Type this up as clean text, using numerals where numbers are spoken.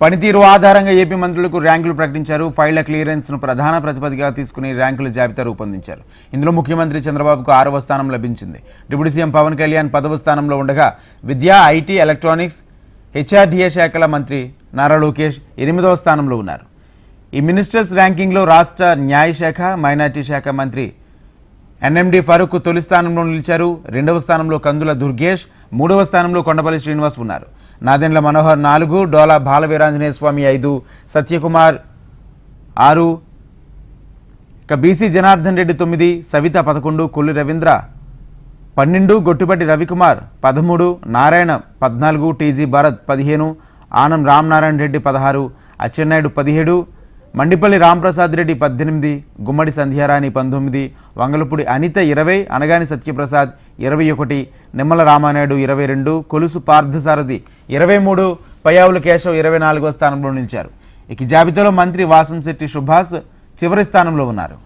పనితీరు ఆధారంగా ఏపీ మంత్రులకు ర్యాంకులు ప్రకటించారు. ఫైళ్ల క్లియరెన్స్ను ప్రధాన ప్రతిపదిగా తీసుకుని ర్యాంకుల జాబితా రూపొందించారు. ఇందులో ముఖ్యమంత్రి చంద్రబాబుకు 6వ స్థానం లభించింది. డిప్యూటీ సీఎం పవన్ కళ్యాణ్ 10వ స్థానంలో ఉండగా విద్యా, ఐటీ, ఎలక్ట్రానిక్స్, హెచ్ఆర్డీఏ శాఖల మంత్రి నారా లోకేష్ 8వ స్థానంలో ఉన్నారు. ఈ మినిస్టర్స్ ర్యాంకింగ్లో రాష్ట్ర న్యాయశాఖ, మైనార్టీ శాఖ మంత్రి ఎన్ఎండి ఫరూక్ తొలి స్థానంలో నిలిచారు. 2వ స్థానంలో కందుల దుర్గేష్, 3వ స్థానంలో కొండపల్లి శ్రీనివాస్ ఉన్నారు. నాదెండ్ల మనోహర్ 4, డోలా బాలవీరాంజనేయ స్వామి 5, సత్యకుమార్ 6, ఇక బీసీ జనార్దన్ రెడ్డి 9, సవిత 11, కొల్లి రవీంద్ర 12, గొట్టుపట్టి రవికుమార్ 13, నారాయణ 14, టీజీ భరత్ 15, ఆనం రామనారాయణ రెడ్డి 16, అచ్చెన్నాయుడు 17, మండిపల్లి రాంప్రసాద్ రెడ్డి 18, గుమ్మడి సంధ్యారాణి 19, వంగలపూడి అనిత 20, అనగాని సత్యప్రసాద్ 21, నిమ్మల రామానాయుడు 22, కొలుసు పార్థసారథి 23, పయ్యావుల కేశవ్ 24వ స్థానంలో నిలిచారు. ఈ జాబితాలో మంత్రి వాసంశెట్టి సుభాష్ చివరి స్థానంలో ఉన్నారు.